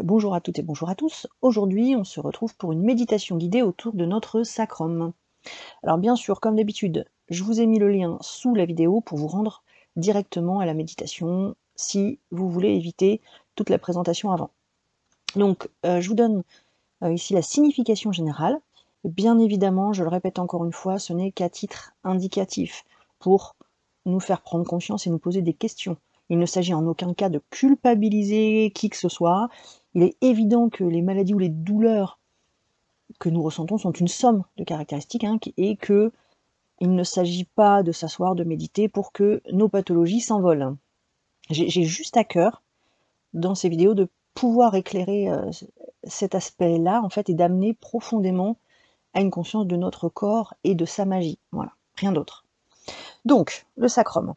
Bonjour à toutes et bonjour à tous. Aujourd'hui, on se retrouve pour une méditation guidée autour de notre sacrum. Alors bien sûr, comme d'habitude, je vous ai mis le lien sous la vidéo pour vous rendre directement à la méditation si vous voulez éviter toute la présentation avant. Donc, je vous donne ici la signification générale. Bien évidemment, je le répète encore une fois, ce n'est qu'à titre indicatif pour nous faire prendre conscience et nous poser des questions. Il ne s'agit en aucun cas de culpabiliser qui que ce soit. Il est évident que les maladies ou les douleurs que nous ressentons sont une somme de caractéristiques et qu'il ne s'agit pas de s'asseoir, de méditer pour que nos pathologies s'envolent. J'ai juste à cœur, dans ces vidéos, de pouvoir éclairer cet aspect-là, en fait, et d'amener profondément à une conscience de notre corps et de sa magie. Voilà, rien d'autre. Donc, le sacrum.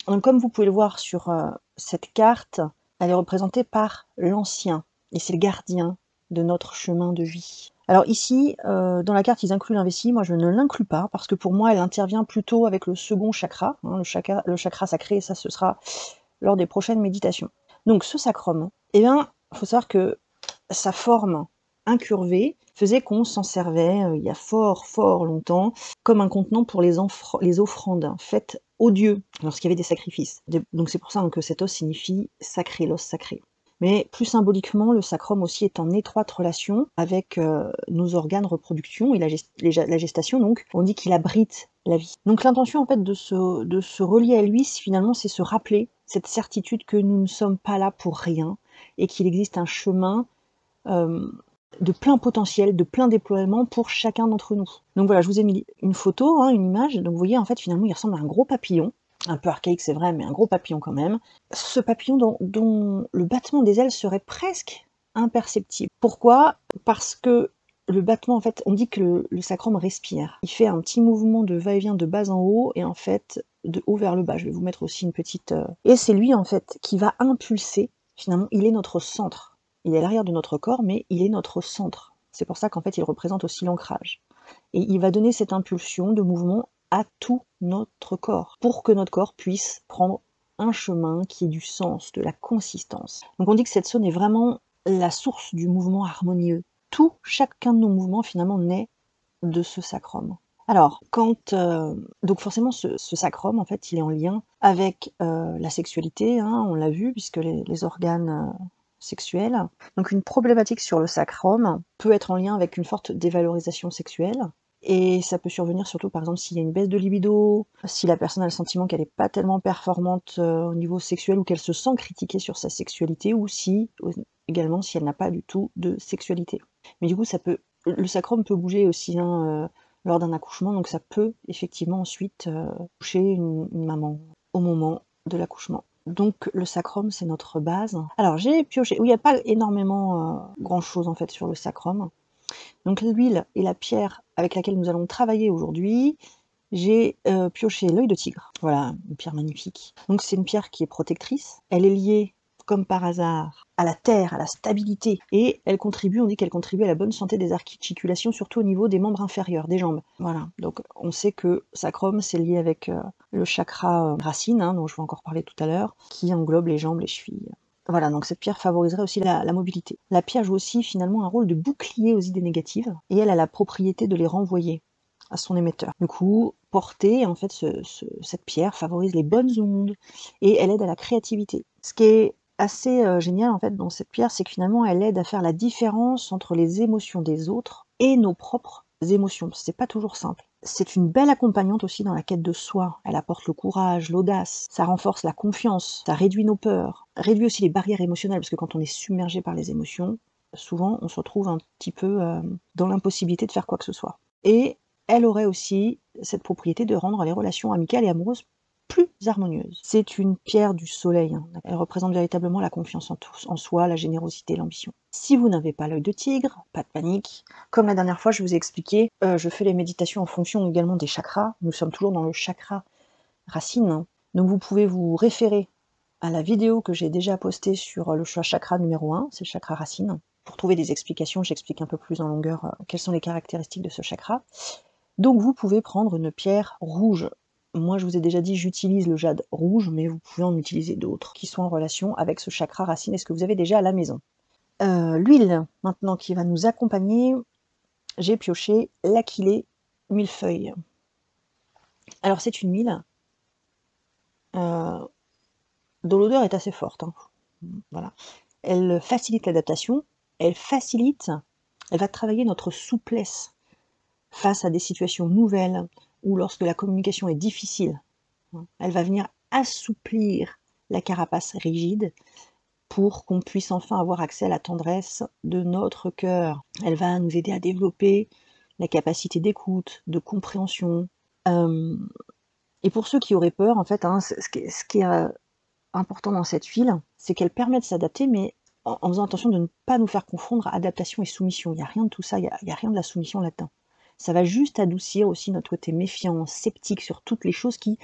Donc, comme vous pouvez le voir sur cette carte, elle est représentée par l'ancien, et c'est le gardien de notre chemin de vie. Alors ici, dans la carte, ils incluent l'investie. Moi, je ne l'inclus pas, parce que pour moi, elle intervient plutôt avec le second chakra, le chakra sacré, et ça, ce sera lors des prochaines méditations. Donc, ce sacrum, eh bien, il faut savoir que sa forme incurvée faisait qu'on s'en servait, il y a fort longtemps, comme un contenant pour les offrandes faites aux dieux, lorsqu'il y avait des sacrifices. Donc c'est pour ça que cet os signifie sacré, l'os sacré. Mais plus symboliquement, le sacrum aussi est en étroite relation avec nos organes reproduction et la gestation, donc on dit qu'il abrite la vie. Donc l'intention en fait de se relier à lui, finalement, c'est se rappeler cette certitude que nous ne sommes pas là pour rien et qu'il existe un chemin de plein potentiel, de plein déploiement pour chacun d'entre nous. Donc voilà, je vous ai mis une photo, une image, donc vous voyez en fait finalement il ressemble à un gros papillon, un peu archaïque c'est vrai, mais un gros papillon quand même. Ce papillon dont le battement des ailes serait presque imperceptible. Pourquoi? Parce que le battement, en fait, on dit que le sacrum respire. Il fait un petit mouvement de va-et-vient de bas en haut, et en fait, de haut vers le bas. Je vais vous mettre aussi une petite... Et c'est lui, en fait, qui va impulser, finalement, il est notre centre. Il est à l'arrière de notre corps, mais il est notre centre. C'est pour ça qu'en fait, il représente aussi l'ancrage. Et il va donner cette impulsion de mouvement à tout notre corps, pour que notre corps puisse prendre un chemin qui ait du sens, de la consistance. Donc on dit que cette zone est vraiment la source du mouvement harmonieux. Chacun de nos mouvements, finalement, naît de ce sacrum. Alors, donc forcément, ce sacrum, en fait, il est en lien avec la sexualité, on l'a vu, puisque les organes... sexuelle. Donc une problématique sur le sacrum peut être en lien avec une forte dévalorisation sexuelle, et ça peut survenir surtout par exemple s'il y a une baisse de libido, si la personne a le sentiment qu'elle n'est pas tellement performante au niveau sexuel, ou qu'elle se sent critiquée sur sa sexualité, ou également si elle n'a pas du tout de sexualité. Mais du coup, le sacrum peut bouger aussi lors d'un accouchement, donc ça peut effectivement ensuite toucher une maman au moment de l'accouchement. Donc le sacrum, c'est notre base. Alors j'ai pioché, il n'y a pas énormément grand chose en fait sur le sacrum. Donc l'huile et la pierre avec laquelle nous allons travailler aujourd'hui, j'ai pioché l'œil de tigre. Voilà, une pierre magnifique. Donc c'est une pierre qui est protectrice. Elle est liée, comme par hasard, à la terre, à la stabilité, et on dit qu'elle contribue à la bonne santé des articulations, surtout au niveau des membres inférieurs, des jambes. Voilà, donc on sait que sacrum, c'est lié avec le chakra racine, dont je vais encore parler tout à l'heure, qui englobe les jambes, les chevilles. Voilà, donc cette pierre favoriserait aussi la mobilité. La pierre joue aussi finalement un rôle de bouclier aux idées négatives, et elle a la propriété de les renvoyer à son émetteur. Du coup, porter, en fait, cette pierre favorise les bonnes ondes, et elle aide à la créativité. Ce qui est assez génial en fait dans cette pierre, c'est que finalement elle aide à faire la différence entre les émotions des autres et nos propres émotions. C'est pas toujours simple. C'est une belle accompagnante aussi dans la quête de soi. Elle apporte le courage, l'audace, ça renforce la confiance, ça réduit nos peurs, réduit aussi les barrières émotionnelles, parce que quand on est submergé par les émotions, souvent on se retrouve un petit peu dans l'impossibilité de faire quoi que ce soit. Et elle aurait aussi cette propriété de rendre les relations amicales et amoureuses plus harmonieuse. C'est une pierre du soleil. Elle représente véritablement la confiance en soi, la générosité, l'ambition. Si vous n'avez pas l'œil de tigre, pas de panique. Comme la dernière fois, je vous ai expliqué, je fais les méditations en fonction également des chakras. Nous sommes toujours dans le chakra racine. Donc vous pouvez vous référer à la vidéo que j'ai déjà postée sur le chakra numéro 1, c'est le chakra racine. Pour trouver des explications, j'explique un peu plus en longueur quelles sont les caractéristiques de ce chakra. Donc vous pouvez prendre une pierre rouge. Moi, je vous ai déjà dit, j'utilise le jade rouge, mais vous pouvez en utiliser d'autres qui sont en relation avec ce chakra racine et ce que vous avez déjà à la maison. L'huile, maintenant, qui va nous accompagner, j'ai pioché l'Aquilée millefeuille. Alors, c'est une huile dont l'odeur est assez forte. Hein. Voilà. Elle facilite l'adaptation, elle va travailler notre souplesse face à des situations nouvelles ou lorsque la communication est difficile. Elle va venir assouplir la carapace rigide pour qu'on puisse enfin avoir accès à la tendresse de notre cœur. Elle va nous aider à développer la capacité d'écoute, de compréhension. Et pour ceux qui auraient peur, en fait, hein, ce qui est important dans cette huile, c'est qu'elle permet de s'adapter, mais en faisant attention de ne pas nous faire confondre adaptation et soumission. Il n'y a rien de tout ça, il n'y a rien de la soumission là-dedans. Ça va juste adoucir aussi notre côté méfiant, sceptique sur toutes les choses qui,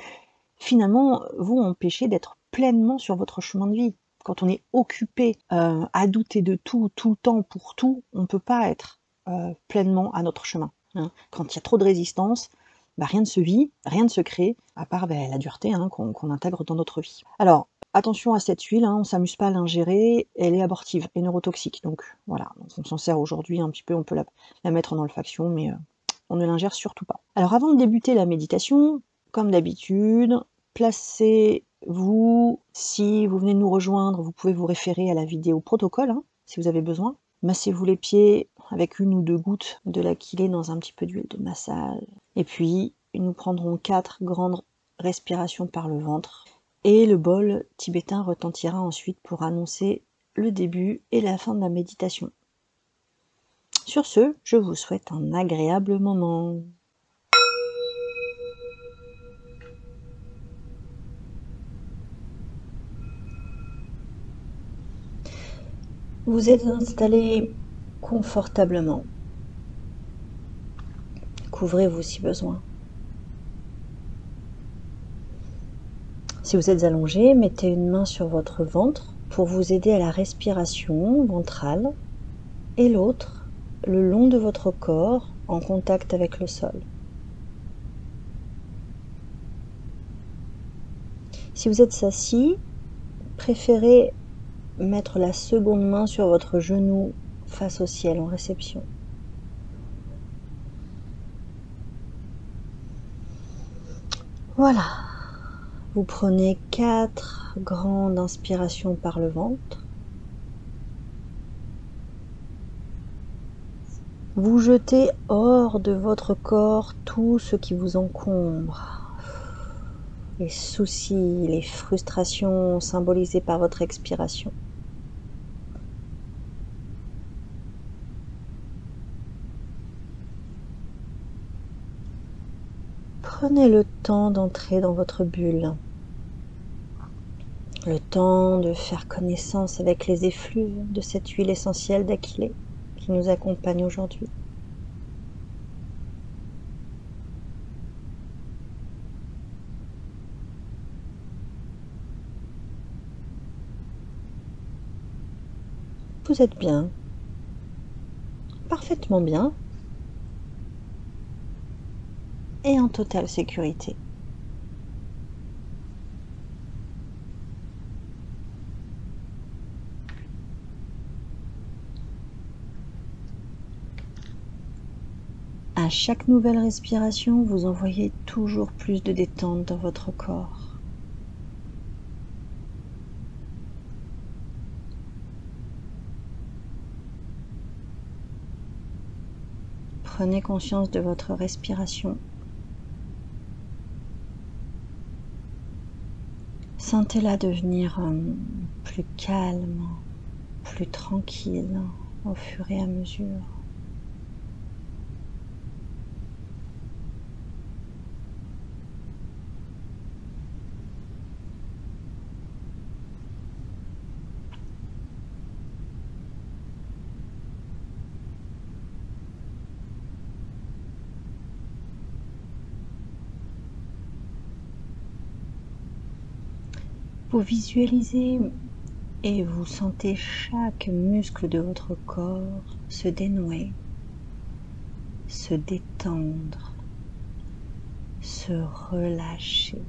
finalement, vont empêcher d'être pleinement sur votre chemin de vie. Quand on est occupé à douter de tout, tout le temps, pour tout, on ne peut pas être pleinement à notre chemin. Hein. Quand il y a trop de résistance, rien ne se vit, rien ne se crée, à part la dureté qu'on intègre dans notre vie. Alors, attention à cette huile, on ne s'amuse pas à l'ingérer, elle est abortive et neurotoxique. Donc voilà, on s'en sert aujourd'hui un petit peu, on peut la mettre en olfaction, mais on ne l'ingère surtout pas. Alors avant de débuter la méditation, comme d'habitude, placez-vous, si vous venez de nous rejoindre, vous pouvez vous référer à la vidéo protocole, si vous avez besoin. Massez-vous les pieds avec 1 ou 2 gouttes de l'Aquilée dans un petit peu d'huile de massage. Et puis, nous prendrons 4 grandes respirations par le ventre. Et le bol tibétain retentira ensuite pour annoncer le début et la fin de la méditation. Sur ce, je vous souhaite un agréable moment. Vous êtes installé confortablement. Couvrez-vous si besoin. Si vous êtes allongé, mettez une main sur votre ventre pour vous aider à la respiration ventrale et l'autre le long de votre corps en contact avec le sol. Si vous êtes assis, préférez mettre la seconde main sur votre genou face au ciel en réception. Voilà. Vous prenez 4 grandes inspirations par le ventre. Vous jetez hors de votre corps tout ce qui vous encombre. Les soucis, les frustrations symbolisées par votre expiration. Prenez le temps d'entrer dans votre bulle. Le temps de faire connaissance avec les effluves de cette huile essentielle d'Aquilée qui nous accompagne aujourd'hui. Vous êtes bien, parfaitement bien et en totale sécurité. À chaque nouvelle respiration, vous envoyez toujours plus de détente dans votre corps. Prenez conscience de votre respiration. Sentez-la devenir plus calme, plus tranquille au fur et à mesure. Vous visualisez et vous sentez chaque muscle de votre corps se dénouer, se détendre, se relâcher.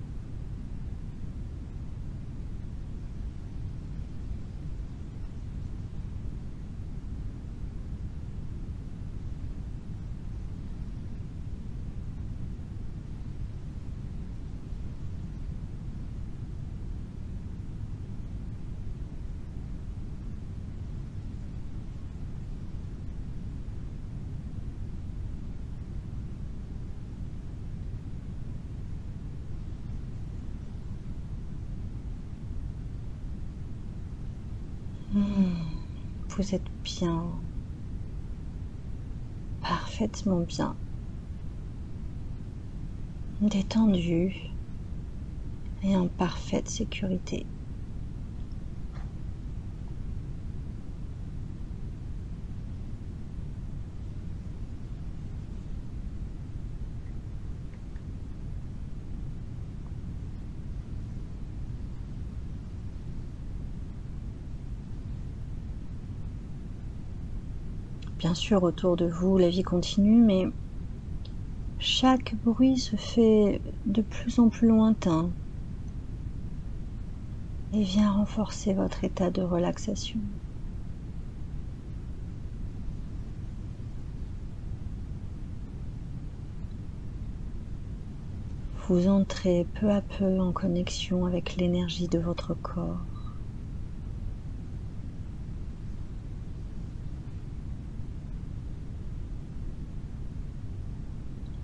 Vous êtes bien, parfaitement bien, détendu et en parfaite sécurité. Bien sûr, autour de vous, la vie continue, mais chaque bruit se fait de plus en plus lointain et vient renforcer votre état de relaxation. Vous entrez peu à peu en connexion avec l'énergie de votre corps.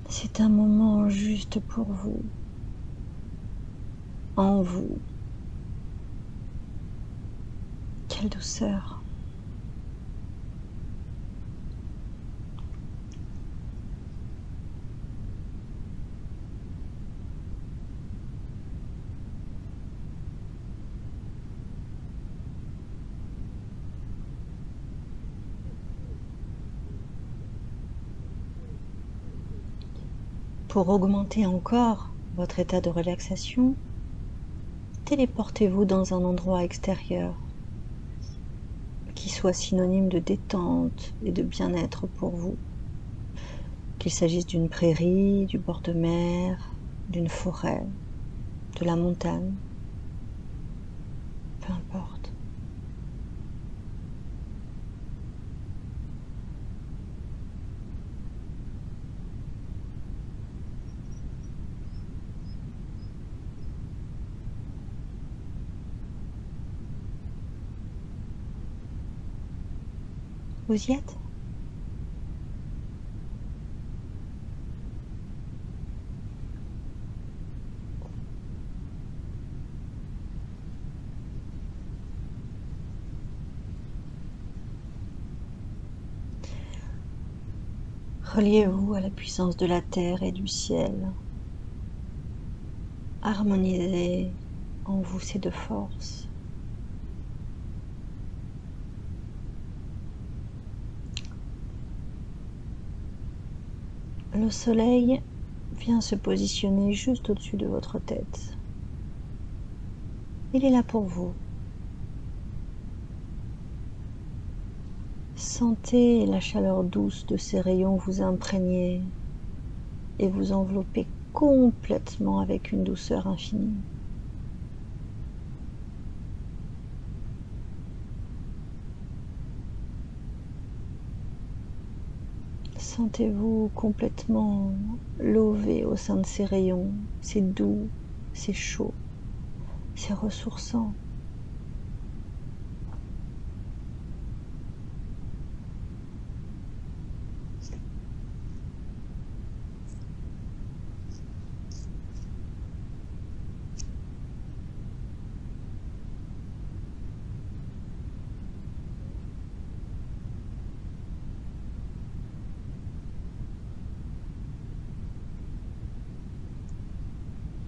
C'est un moment juste pour vous, en vous. Quelle douceur! Pour augmenter encore votre état de relaxation, téléportez-vous dans un endroit extérieur qui soit synonyme de détente et de bien-être pour vous. Qu'il s'agisse d'une prairie, du bord de mer, d'une forêt, de la montagne, peu importe. Vous y êtes? Reliez-vous à la puissance de la terre et du ciel. Harmonisez en vous ces deux forces. Le soleil vient se positionner juste au-dessus de votre tête. Il est là pour vous. Sentez la chaleur douce de ces rayons vous imprégner et vous envelopper complètement avec une douceur infinie. Sentez-vous complètement lové au sein de ces rayons. C'est doux, c'est chaud, c'est ressourçant.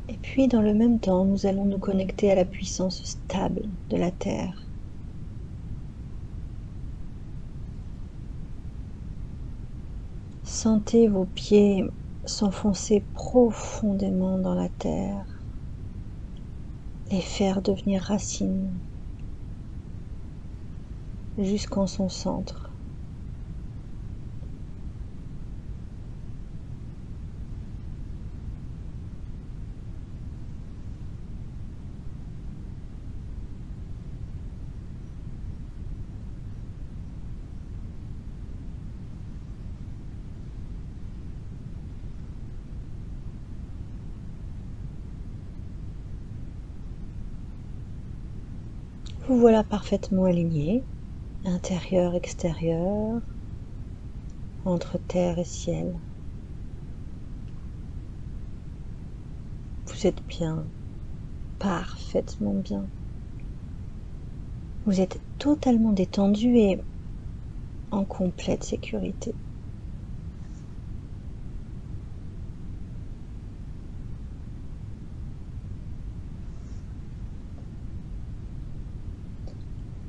Et puis, dans le même temps, nous allons nous connecter à la puissance stable de la Terre. Sentez vos pieds s'enfoncer profondément dans la terre, les faire devenir racines jusqu'en son centre. Vous voilà parfaitement aligné, intérieur, extérieur, entre terre et ciel. Vous êtes bien, parfaitement bien. Vous êtes totalement détendu et en complète sécurité.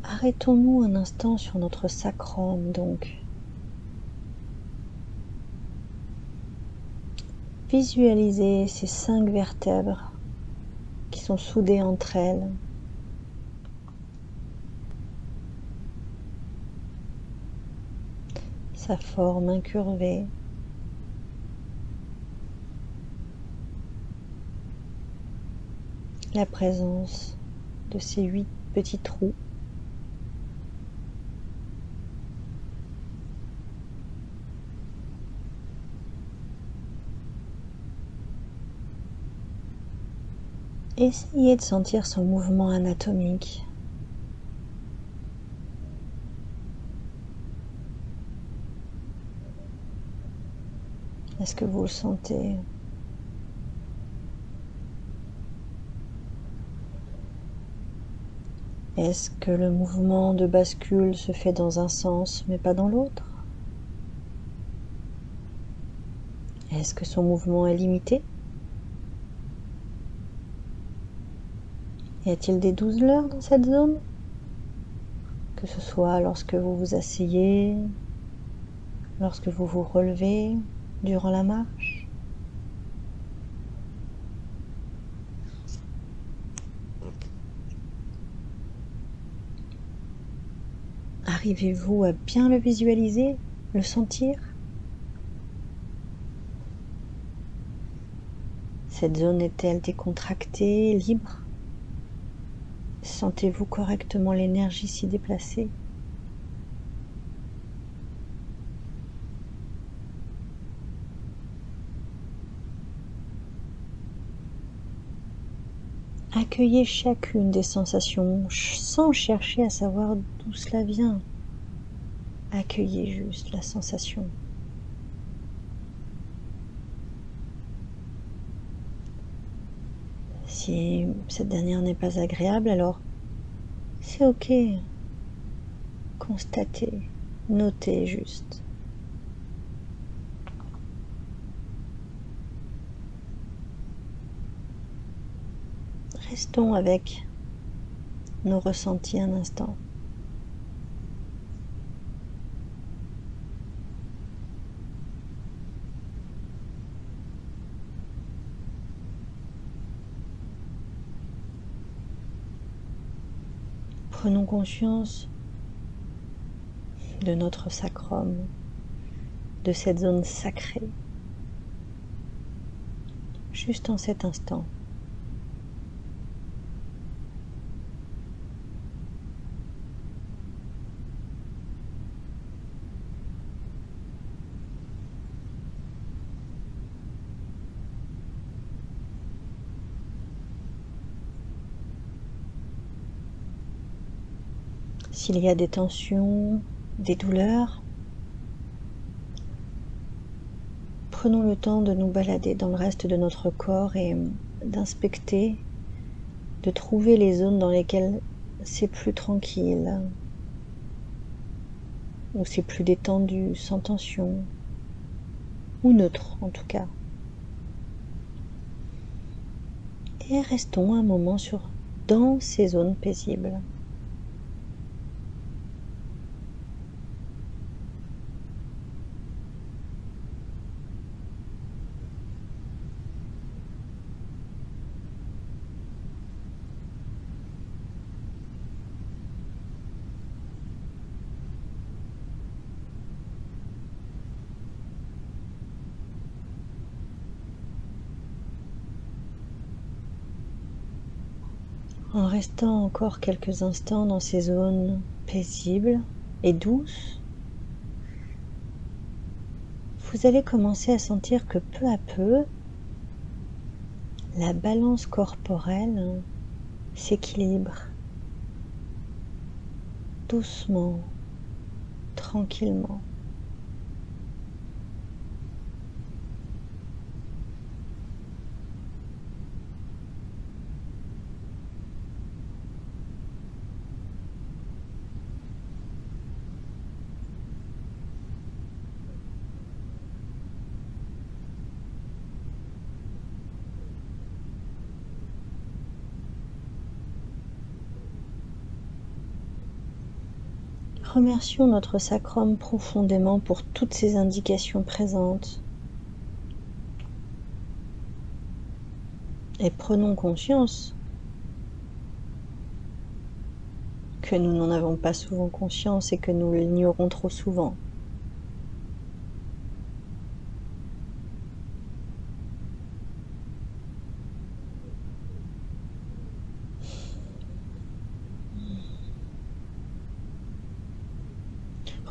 Arrêtons-nous un instant sur notre sacrum donc. Visualisez ces 5 vertèbres qui sont soudées entre elles. Sa forme incurvée. La présence de ces 8 petits trous. Essayez de sentir son mouvement anatomique. Est-ce que vous le sentez? Est-ce que le mouvement de bascule se fait dans un sens mais pas dans l'autre? Est-ce que son mouvement est limité? Y a-t-il des douleurs dans cette zone? Que ce soit lorsque vous vous asseyez, lorsque vous vous relevez durant la marche. Arrivez-vous à bien le visualiser, le sentir? Cette zone est-elle décontractée, libre? Sentez-vous correctement l'énergie s'y déplacer? Accueillez chacune des sensations sans chercher à savoir d'où cela vient. Accueillez juste la sensation. Si cette dernière n'est pas agréable, alors c'est ok. Constatez, notez juste. Restons avec nos ressentis un instant. Prenons conscience de notre sacrum, de cette zone sacrée, juste en cet instant. S'il y a des tensions, des douleurs, prenons le temps de nous balader dans le reste de notre corps et d'inspecter, de trouver les zones dans lesquelles c'est plus tranquille, où c'est plus détendu, sans tension, ou neutre en tout cas. Et restons un moment dans ces zones paisibles. En restant encore quelques instants dans ces zones paisibles et douces, vous allez commencer à sentir que peu à peu, la balance corporelle s'équilibre. doucement, tranquillement. Remercions notre sacrum profondément pour toutes ces indications présentes et prenons conscience que nous n'en avons pas souvent conscience et que nous l'ignorons trop souvent.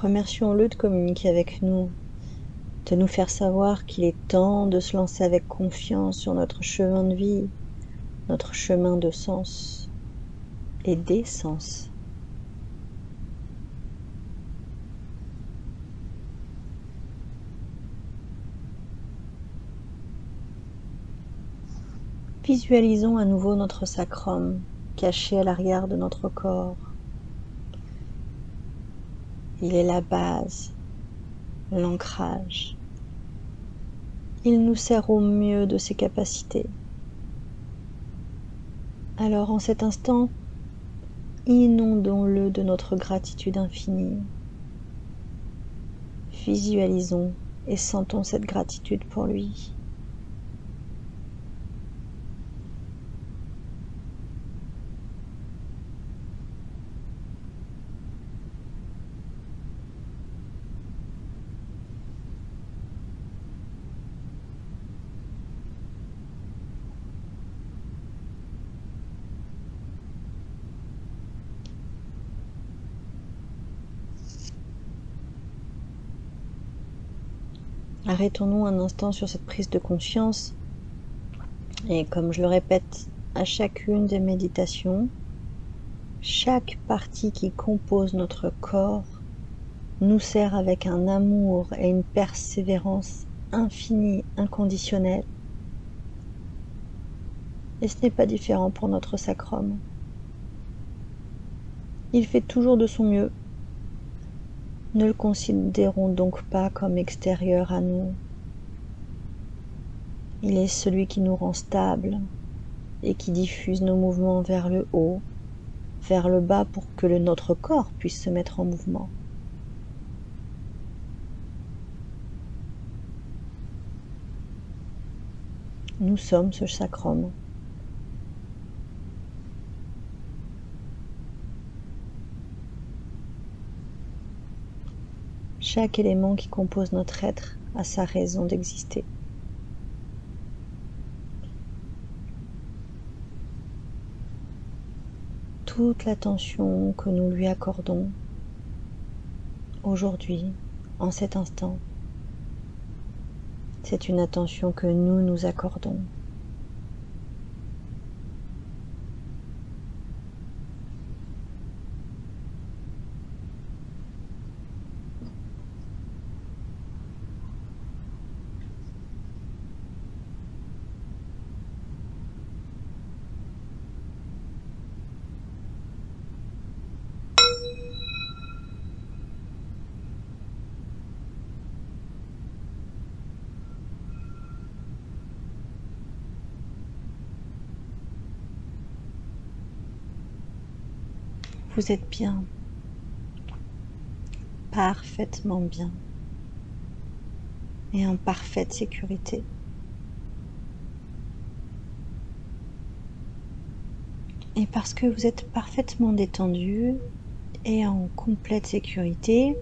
Remercions-le de communiquer avec nous, de nous faire savoir qu'il est temps de se lancer avec confiance sur notre chemin de vie, notre chemin de sens et d'essence. Visualisons à nouveau notre sacrum caché à l'arrière de notre corps. Il est la base, l'ancrage. Il nous sert au mieux de ses capacités. Alors en cet instant, inondons-le de notre gratitude infinie. Visualisons et sentons cette gratitude pour lui. Arrêtons-nous un instant sur cette prise de conscience et comme je le répète à chacune des méditations, chaque partie qui compose notre corps nous sert avec un amour et une persévérance infinie, inconditionnelle. Et ce n'est pas différent pour notre sacrum. Il fait toujours de son mieux. Ne le considérons donc pas comme extérieur à nous. Il est celui qui nous rend stables et qui diffuse nos mouvements vers le haut, vers le bas pour que notre corps puisse se mettre en mouvement. Nous sommes ce sacrum. Chaque élément qui compose notre être a sa raison d'exister. Toute l'attention que nous lui accordons aujourd'hui, en cet instant, c'est une attention que nous nous accordons. Vous êtes bien, parfaitement bien et en parfaite sécurité. Et parce que vous êtes parfaitement détendu et en complète sécurité,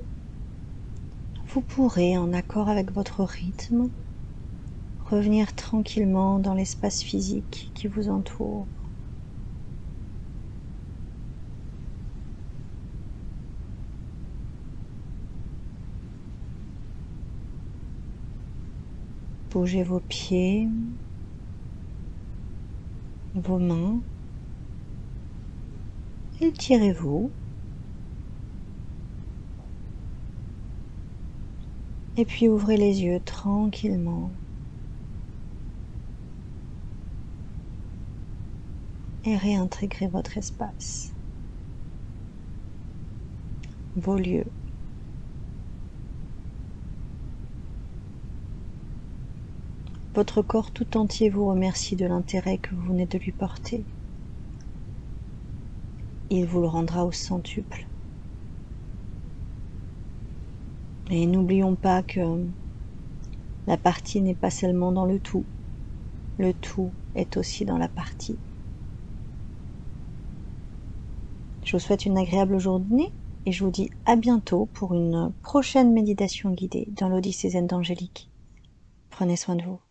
vous pourrez, en accord avec votre rythme, revenir tranquillement dans l'espace physique qui vous entoure. Bougez vos pieds, vos mains, étirez-vous Et puis ouvrez les yeux tranquillement. Et réintégrez votre espace, vos lieux. Votre corps tout entier vous remercie de l'intérêt que vous venez de lui porter. Il vous le rendra au centuple. Et n'oublions pas que la partie n'est pas seulement dans le tout est aussi dans la partie. Je vous souhaite une agréable journée et je vous dis à bientôt pour une prochaine méditation guidée dans l'Odyssée Zen d'Angélique. Prenez soin de vous.